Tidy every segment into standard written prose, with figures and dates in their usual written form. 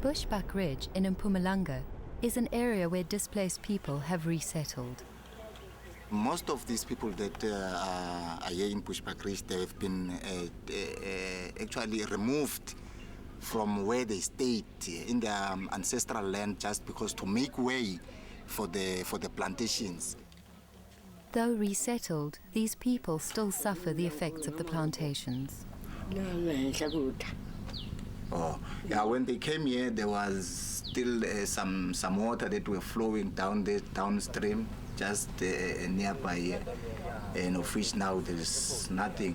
Bushbuck Ridge in Mpumalanga is an area where displaced people have resettled. Most of these people that are here in Bushbuck Ridge, they have been actually removed from where they stayed in their ancestral land just because to make way for the plantations. Though resettled, these people still suffer the effects of the plantations. Oh, yeah, when they came here, there was still some water that were flowing down the downstream, just nearby here, and of which now there is nothing.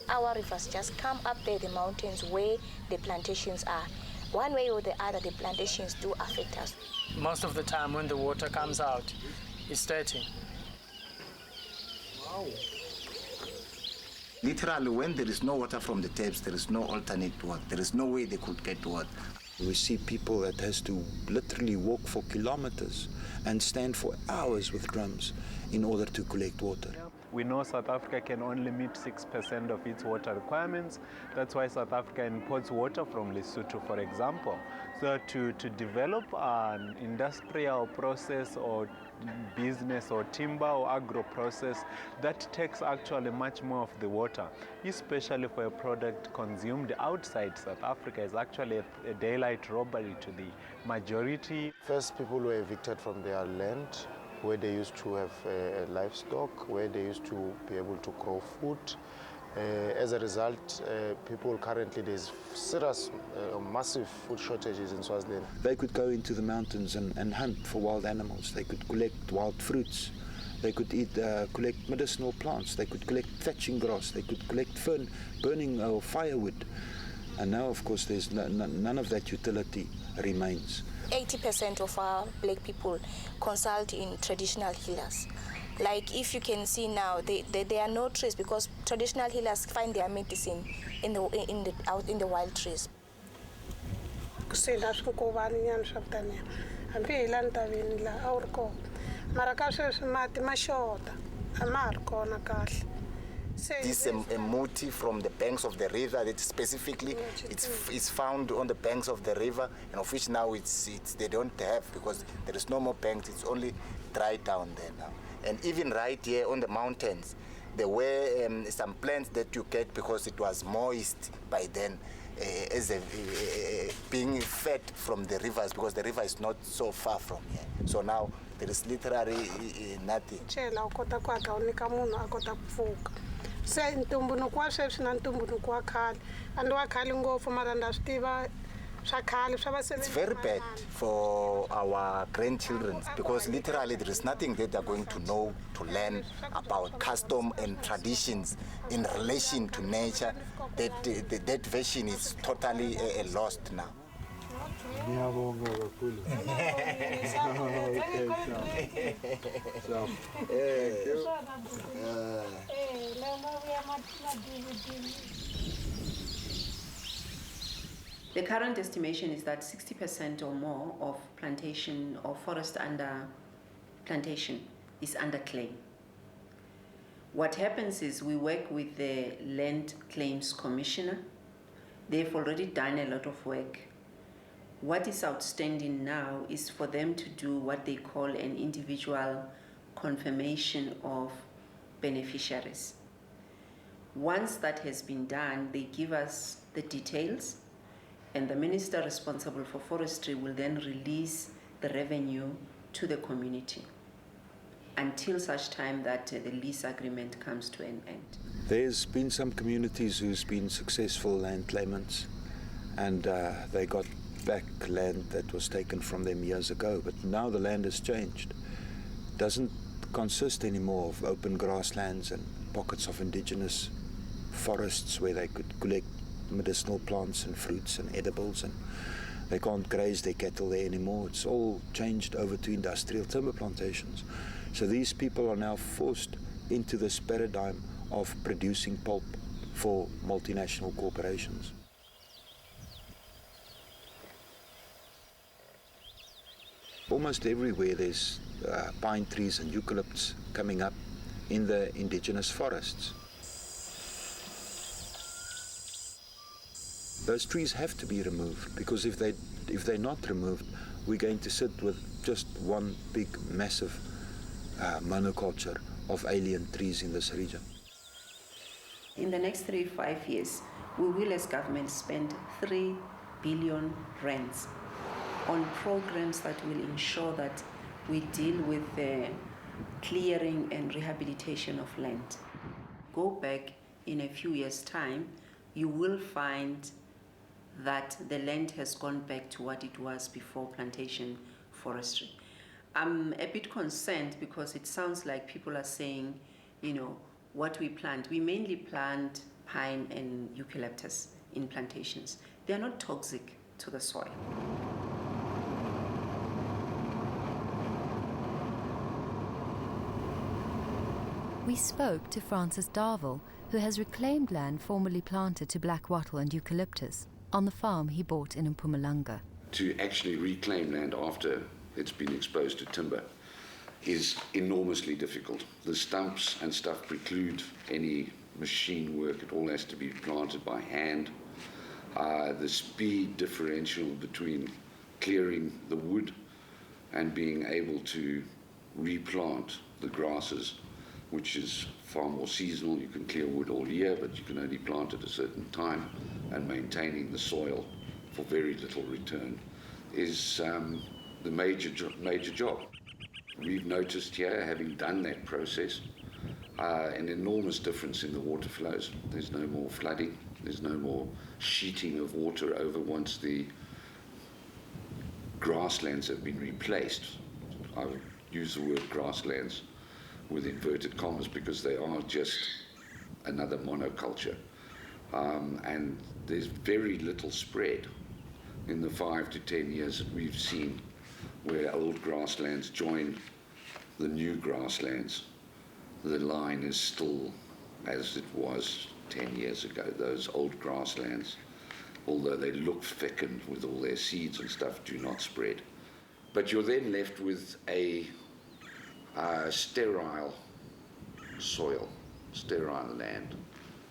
Our rivers just come up there, the mountains where the plantations are. One way or the other, the plantations do affect us. Most of the time when the water comes out, it's dirty. Wow. Literally, when there is no water from the taps, there is no alternate water. There is no way they could get water. We see people that has to literally walk for kilometers and stand for hours with drums in order to collect water. We know South Africa can only meet 6% of its water requirements. That's why South Africa imports water from Lesotho, for example. So to develop an industrial process or business or timber or agro process, that takes actually much more of the water, especially for a product consumed outside South Africa. Is actually a daylight robbery to the majority. First, people were evicted from their land, where they used to have livestock, where they used to be able to grow food. As a result, people currently, there's serious, massive food shortages in Swaziland. They could go into the mountains and hunt for wild animals. They could collect wild fruits. They could collect medicinal plants. They could collect thatching grass. They could collect fern, burning or firewood. And now, of course, there's none of that utility remains. 80% of our black people consult in traditional healers. Like if you can see now, there are no trees because traditional healers find their medicine out in the wild trees. This is a motif from the banks of the river that specifically it's found on the banks of the river, and of which now they don't have because there is no more banks, it's only dry down there now. And even right here on the mountains, there were some plants that you get because it was moist by then, being fed from the rivers because the river is not so far from here. So now there is literally nothing. It's very bad for our grandchildren because literally there is nothing that they're going to know, to learn about custom and traditions in relation to nature. That version is totally lost now. The current estimation is that 60% or more of plantation or forest under plantation is under claim. What happens is we work with the Land Claims Commissioner. They've already done a lot of work. What is outstanding now is for them to do what they call an individual confirmation of beneficiaries. Once that has been done, they give us the details, and the minister responsible for forestry will then release the revenue to the community until such time that the lease agreement comes to an end. There's been some communities who's been successful land claimants, and they got back land that was taken from them years ago, but now the land has changed. It doesn't consist anymore of open grasslands and pockets of indigenous forests where they could collect medicinal plants and fruits and edibles, and they can't graze their cattle there anymore. It's all changed over to industrial timber plantations. So these people are now forced into this paradigm of producing pulp for multinational corporations. Almost everywhere there's pine trees and eucalypts coming up in the indigenous forests. Those trees have to be removed, because if they're not removed, we're going to sit with just one big, massive monoculture of alien trees in this region. In the next 3 to 5 years, we will as government spend 3 billion rands on programs that will ensure that we deal with the clearing and rehabilitation of land. Go back in a few years' time, you will find that the land has gone back to what it was before plantation forestry. I'm a bit concerned because it sounds like people are saying, what we plant. We mainly plant pine and eucalyptus in plantations. They are not toxic to the soil. We spoke to Francis Darvel, who has reclaimed land formerly planted to black wattle and eucalyptus on the farm he bought in Mpumalanga. To actually reclaim land after it's been exposed to timber is enormously difficult. The stumps and stuff preclude any machine work. It all has to be planted by hand. The speed differential between clearing the wood and being able to replant the grasses, which is far more seasonal. You can clear wood all year, but you can only plant at a certain time, and maintaining the soil for very little return is the major job. We've noticed here, having done that process, an enormous difference in the water flows. There's no more flooding, there's no more sheeting of water over once the grasslands have been replaced. I would use the word grasslands with inverted commas because they are just another monoculture. And there's very little spread in the 5 to 10 years that we've seen where old grasslands join the new grasslands. The line is still as it was 10 years ago. Those old grasslands, although they look thickened with all their seeds and stuff, do not spread. But you're then left with a sterile soil, sterile land.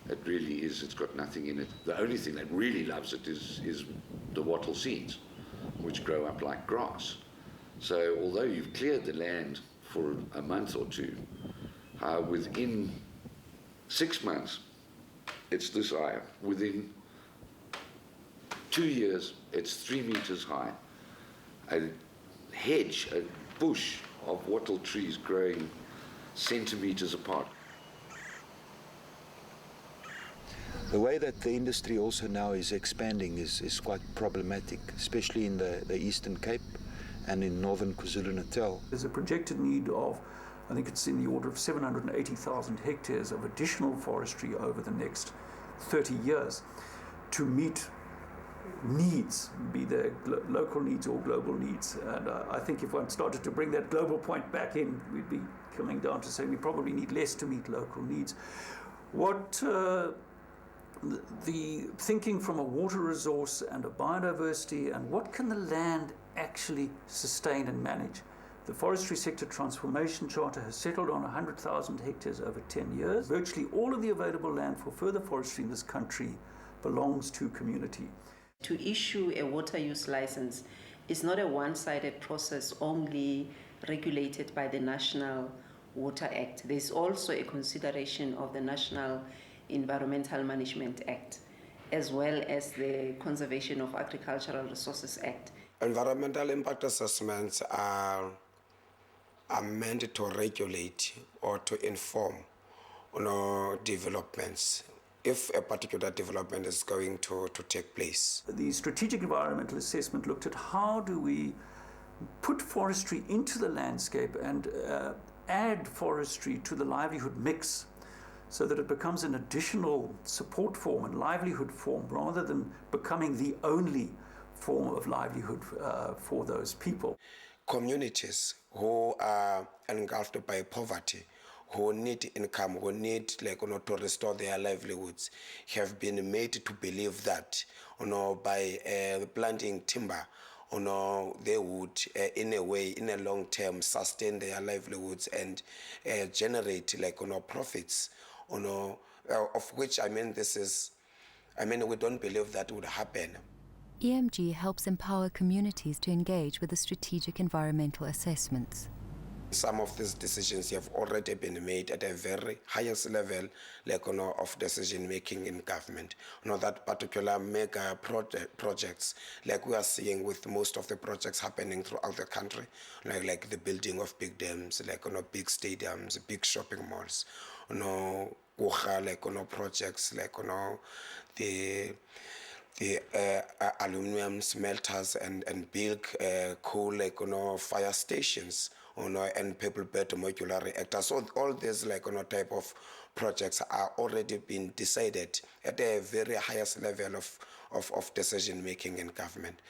It really is, it's got nothing in it. The only thing that really loves it is the wattle seeds, which grow up like grass. So although you've cleared the land for a month or two, within 6 months, it's this high. Within 2 years, it's 3 meters high. A hedge, a bush of wattle trees growing centimeters apart. The way that the industry also now is expanding is quite problematic, especially in the Eastern Cape and in northern KwaZulu-Natal. There's a projected need of, I think it's in the order of 780,000 hectares of additional forestry over the next 30 years to meet needs, be they local needs or global needs. And I think if one started to bring that global point back in, we'd be coming down to saying we probably need less to meet local needs. What the thinking from a water resource and a biodiversity, and what can the land actually sustain and manage? The Forestry Sector Transformation Charter has settled on 100,000 hectares over 10 years. Virtually all of the available land for further forestry in this country belongs to community. To issue a water use license is not a one-sided process only regulated by the National Water Act. There's also a consideration of the National Environmental Management Act, as well as the Conservation of Agricultural Resources Act. Environmental impact assessments are meant to regulate or to inform developments if a particular development is going to take place. The strategic environmental assessment looked at how do we put forestry into the landscape and add forestry to the livelihood mix so that it becomes an additional support form and livelihood form rather than becoming the only form of livelihood for those people. Communities who are engulfed by poverty, who need income, who need to restore their livelihoods, have been made to believe that by planting timber they would, in a way, in a long term, sustain their livelihoods and generate profits, of which, we don't believe that would happen. EMG helps empower communities to engage with the strategic environmental assessments. Some of these decisions have already been made at a very highest level, of decision making in government. That particular mega projects, like we are seeing with most of the projects happening throughout the country, like the building of big dams, big stadiums, big shopping malls, projects the aluminum smelters and big coal fire stations, and people built modular reactors. So all these type of projects are already been decided at a very highest level of decision making in government.